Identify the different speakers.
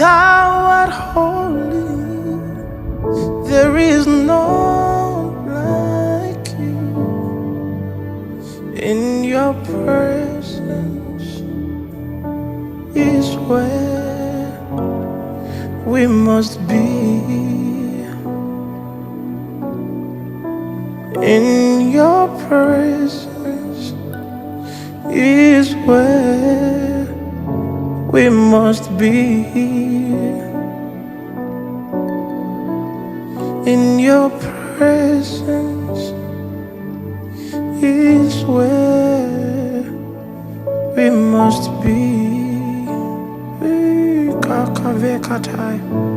Speaker 1: Thou art holy, there is none like you. In your presence is where we must be. In your presence is where we must be. In your presence is where we must be. Kakavekatai.